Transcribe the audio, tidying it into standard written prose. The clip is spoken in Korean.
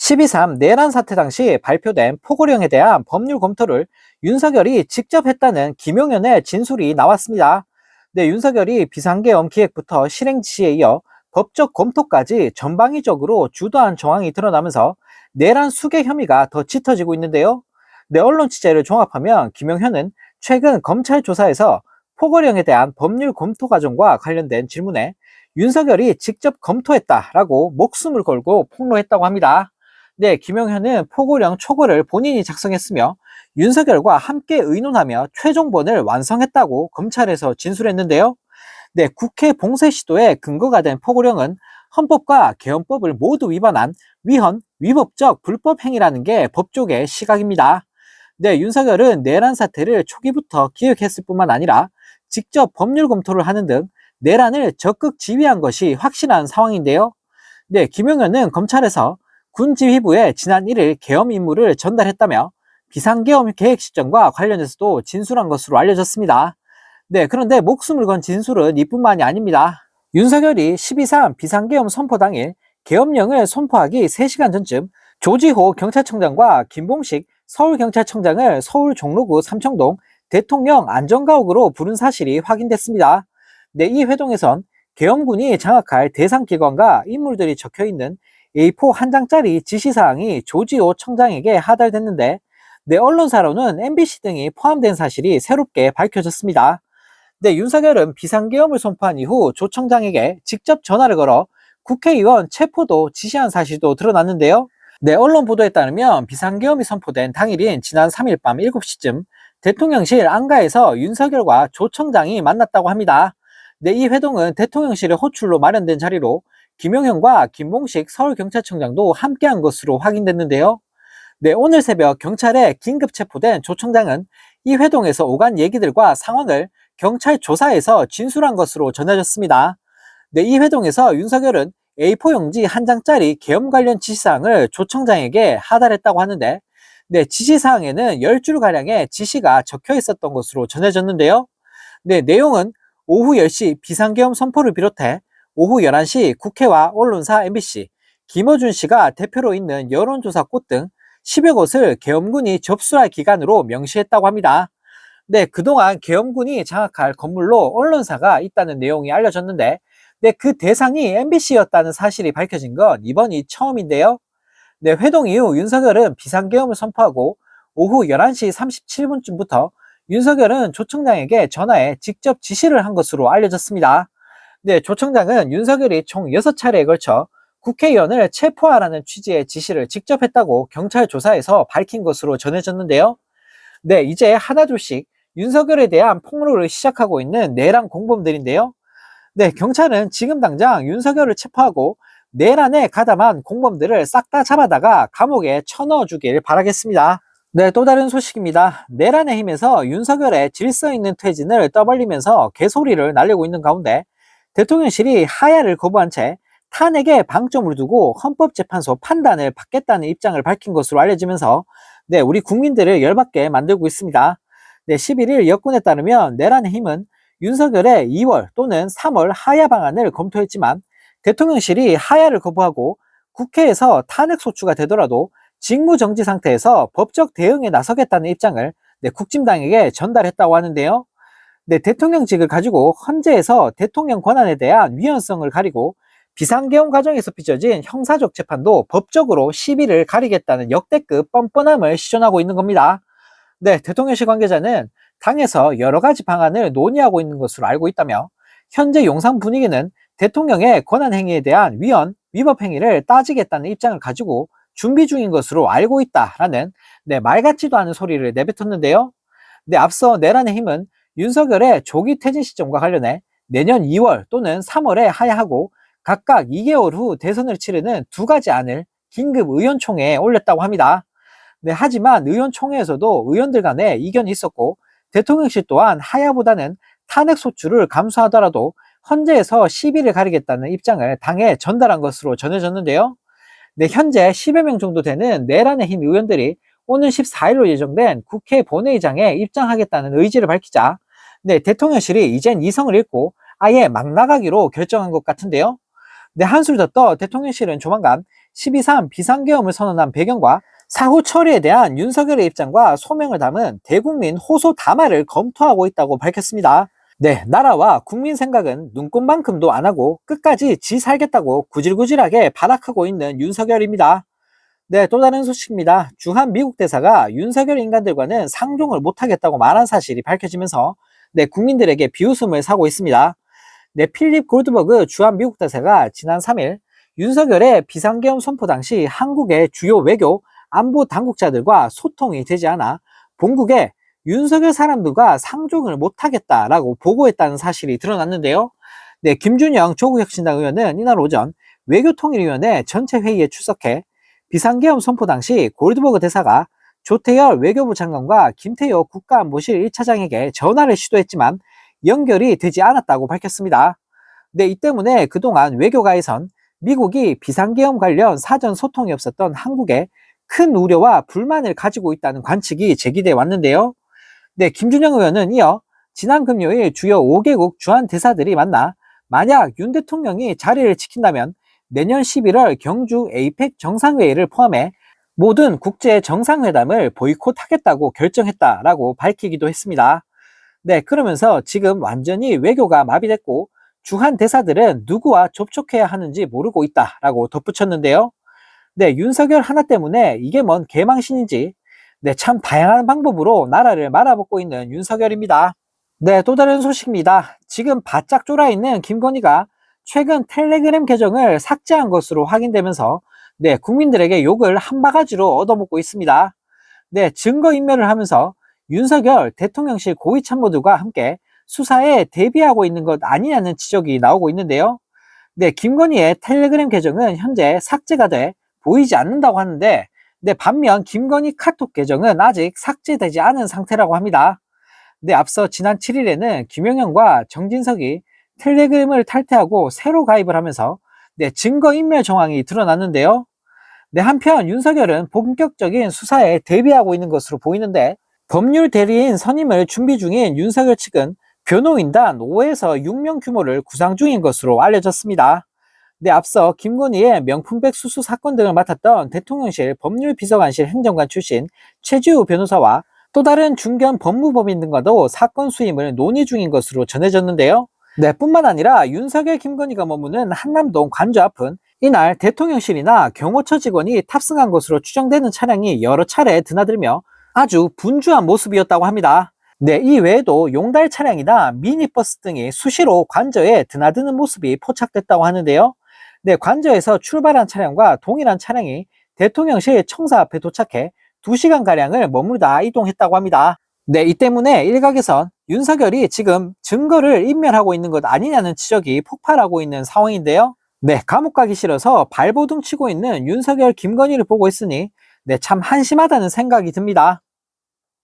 12.3 내란 사태 당시 발표된 포고령에 대한 법률 검토를 윤석열이 직접 했다는 김용현의 진술이 나왔습니다. 네, 윤석열이 비상계엄 기획부터 실행 지시에 이어 법적 검토까지 전방위적으로 주도한 정황이 드러나면서 내란 수괴 혐의가 더 짙어지고 있는데요. 네, 언론 취재를 종합하면 김용현은 최근 검찰 조사에서 포고령에 대한 법률 검토 과정과 관련된 질문에 윤석열이 직접 검토했다라고 목숨을 걸고 폭로했다고 합니다. 네, 김용현은 포고령 초고를 본인이 작성했으며 윤석열과 함께 의논하며 최종본을 완성했다고 검찰에서 진술했는데요. 네, 국회 봉쇄 시도에 근거가 된 포고령은 헌법과 개헌법을 모두 위반한 위헌, 위법적 불법 행위라는 게 법조계의 시각입니다. 네, 윤석열은 내란 사태를 초기부터 기획했을 뿐만 아니라 직접 법률 검토를 하는 등 내란을 적극 지휘한 것이 확실한 상황인데요. 네, 김용현은 검찰에서 군 지휘부에 지난 1일 계엄 임무를 전달했다며 비상계엄 계획 시점과 관련해서도 진술한 것으로 알려졌습니다. 네, 그런데 목숨을 건 진술은 이뿐만이 아닙니다. 윤석열이 12.3 비상계엄 선포 당일 계엄령을 선포하기 3시간 전쯤 조지호 경찰청장과 김봉식 서울경찰청장을 서울 종로구 삼청동 대통령 안전가옥으로 부른 사실이 확인됐습니다. 네, 이 회동에선 계엄군이 장악할 대상 기관과 인물들이 적혀있는 A4 한 장짜리 지시사항이 조지호 청장에게 하달됐는데, 내 언론사로는 MBC 등이 포함된 사실이 새롭게 밝혀졌습니다. 네, 윤석열은 비상계엄을 선포한 이후 조 청장에게 직접 전화를 걸어 국회의원 체포도 지시한 사실도 드러났는데요. 네, 언론 보도에 따르면 비상계엄이 선포된 당일인 지난 3일 밤 7시쯤 대통령실 안가에서 윤석열과 조 청장이 만났다고 합니다. 네, 이 회동은 대통령실의 호출로 마련된 자리로 김용현과 김봉식 서울경찰청장도 함께한 것으로 확인됐는데요. 네, 오늘 새벽 경찰에 긴급 체포된 조 청장은 이 회동에서 오간 얘기들과 상황을 경찰 조사에서 진술한 것으로 전해졌습니다. 네, 이 회동에서 윤석열은 A4 용지 한 장짜리 계엄 관련 지시사항을 조 청장에게 하달했다고 하는데, 네, 지시사항에는 10줄가량의 지시가 적혀 있었던 것으로 전해졌는데요. 네, 내용은 오후 10시 비상계엄 선포를 비롯해 오후 11시 국회와 언론사 MBC, 김어준 씨가 대표로 있는 여론조사 꽃 등 10여 곳을 계엄군이 접수할 기간으로 명시했다고 합니다. 네, 그동안 계엄군이 장악할 건물로 언론사가 있다는 내용이 알려졌는데, 네, 그 대상이 MBC였다는 사실이 밝혀진 건 이번이 처음인데요. 네, 회동 이후 윤석열은 비상계엄을 선포하고 오후 11시 37분쯤부터 윤석열은 조 청장에게 전화해 직접 지시를 한 것으로 알려졌습니다. 네, 조 청장은 윤석열이 총 6차례에 걸쳐 국회의원을 체포하라는 취지의 지시를 직접 했다고 경찰 조사에서 밝힌 것으로 전해졌는데요. 네, 이제 하나둘씩 윤석열에 대한 폭로를 시작하고 있는 내란 공범들인데요. 네, 경찰은 지금 당장 윤석열을 체포하고 내란에 가담한 공범들을 싹 다 잡아다가 감옥에 쳐넣어 주길 바라겠습니다. 네, 또 다른 소식입니다. 내란의 힘에서 윤석열의 질서 있는 퇴진을 떠벌리면서 개소리를 날리고 있는 가운데 대통령실이 하야를 거부한 채 탄핵에 방점을 두고 헌법재판소 판단을 받겠다는 입장을 밝힌 것으로 알려지면서 네, 우리 국민들을 열받게 만들고 있습니다. 네, 11일 여권에 따르면 내란의 힘은 윤석열의 2월 또는 3월 하야 방안을 검토했지만 대통령실이 하야를 거부하고 국회에서 탄핵 소추가 되더라도 직무정지 상태에서 법적 대응에 나서겠다는 입장을 네, 국진당에게 전달했다고 하는데요. 네, 대통령직을 가지고 헌재에서 대통령 권한에 대한 위헌성을 가리고 비상계엄 과정에서 빚어진 형사적 재판도 법적으로 시비를 가리겠다는 역대급 뻔뻔함을 시전하고 있는 겁니다. 네, 대통령실 관계자는 당에서 여러 가지 방안을 논의하고 있는 것으로 알고 있다며 현재 용산 분위기는 대통령의 권한 행위에 대한 위헌, 위법 행위를 따지겠다는 입장을 가지고 준비 중인 것으로 알고 있다라는 네, 말 같지도 않은 소리를 내뱉었는데요. 네, 앞서 내란의 힘은 윤석열의 조기 퇴진 시점과 관련해 내년 2월 또는 3월에 하야하고 각각 2개월 후 대선을 치르는 두 가지 안을 긴급 의원총회에 올렸다고 합니다. 네, 하지만 의원총회에서도 의원들 간에 이견이 있었고 대통령실 또한 하야보다는 탄핵 소추를 감수하더라도 헌재에서 시비를 가리겠다는 입장을 당에 전달한 것으로 전해졌는데요. 네, 현재 10여 명 정도 되는 내란의 힘 의원들이 오는 14일로 예정된 국회 본회의장에 입장하겠다는 의지를 밝히자 네, 대통령실이 이젠 이성을 잃고 아예 막 나가기로 결정한 것 같은데요. 네, 한술 더 떠 대통령실은 조만간 12.3 비상계엄을 선언한 배경과 사후 처리에 대한 윤석열의 입장과 소명을 담은 대국민 호소 담화를 검토하고 있다고 밝혔습니다. 네, 나라와 국민 생각은 눈꼽만큼도 안 하고 끝까지 지 살겠다고 구질구질하게 발악하고 있는 윤석열입니다. 네, 또 다른 소식입니다. 주한 미국 대사가 윤석열 인간들과는 상종을 못하겠다고 말한 사실이 밝혀지면서 네, 국민들에게 비웃음을 사고 있습니다. 네, 필립 골드버그 주한 미국 대사가 지난 3일 윤석열의 비상계엄 선포 당시 한국의 주요 외교, 안보 당국자들과 소통이 되지 않아 본국에 윤석열 사람들과 상종을 못하겠다라고 보고했다는 사실이 드러났는데요. 네, 김준영 조국혁신당 의원은 이날 오전 외교통일위원회 전체 회의에 출석해 비상계엄 선포 당시 골드버그 대사가 조태열 외교부 장관과 김태효 국가안보실 1차장에게 전화를 시도했지만 연결이 되지 않았다고 밝혔습니다. 네, 이 때문에 그동안 외교가에선 미국이 비상계엄 관련 사전 소통이 없었던 한국에 큰 우려와 불만을 가지고 있다는 관측이 제기돼 왔는데요. 네, 김준영 의원은 이어 지난 금요일 주요 5개국 주한 대사들이 만나 만약 윤 대통령이 자리를 지킨다면 내년 11월 경주 에이펙 정상회의를 포함해 모든 국제 정상회담을 보이콧하겠다고 결정했다라고 밝히기도 했습니다. 네, 그러면서 지금 완전히 외교가 마비됐고 주한 대사들은 누구와 접촉해야 하는지 모르고 있다라고 덧붙였는데요. 네, 윤석열 하나 때문에 이게 뭔 개망신인지 네, 참 다양한 방법으로 나라를 말아먹고 있는 윤석열입니다. 네, 또 다른 소식입니다. 지금 바짝 쫄아있는 김건희가 최근 텔레그램 계정을 삭제한 것으로 확인되면서 네, 국민들에게 욕을 한 바가지로 얻어먹고 있습니다. 네, 증거인멸을 하면서 윤석열 대통령실 고위참모들과 함께 수사에 대비하고 있는 것 아니냐는 지적이 나오고 있는데요. 네, 김건희의 텔레그램 계정은 현재 삭제가 돼 보이지 않는다고 하는데 네, 반면 김건희 카톡 계정은 아직 삭제되지 않은 상태라고 합니다. 네, 앞서 지난 7일에는 김용현과 정진석이 텔레그램을 탈퇴하고 새로 가입을 하면서 네, 증거인멸 정황이 드러났는데요. 네, 한편 윤석열은 본격적인 수사에 대비하고 있는 것으로 보이는데 법률 대리인 선임을 준비 중인 윤석열 측은 변호인단 5에서 6명 규모를 구상 중인 것으로 알려졌습니다. 네, 앞서 김건희의 명품백 수수 사건 등을 맡았던 대통령실 법률비서관실 행정관 출신 최지우 변호사와 또 다른 중견 법무법인 등과도 사건 수임을 논의 중인 것으로 전해졌는데요. 네, 뿐만 아니라 윤석열 김건희가 머무는 한남동 관저 앞은 이날 대통령실이나 경호처 직원이 탑승한 것으로 추정되는 차량이 여러 차례 드나들며 아주 분주한 모습이었다고 합니다. 네, 이 외에도 용달 차량이나 미니버스 등이 수시로 관저에 드나드는 모습이 포착됐다고 하는데요. 네, 관저에서 출발한 차량과 동일한 차량이 대통령실 청사 앞에 도착해 2시간가량을 머물다 이동했다고 합니다. 네, 이 때문에 일각에선 윤석열이 지금 증거를 인멸하고 있는 것 아니냐는 지적이 폭발하고 있는 상황인데요. 네, 감옥 가기 싫어서 발버둥 치고 있는 윤석열, 김건희를 보고 있으니 네, 참 한심하다는 생각이 듭니다.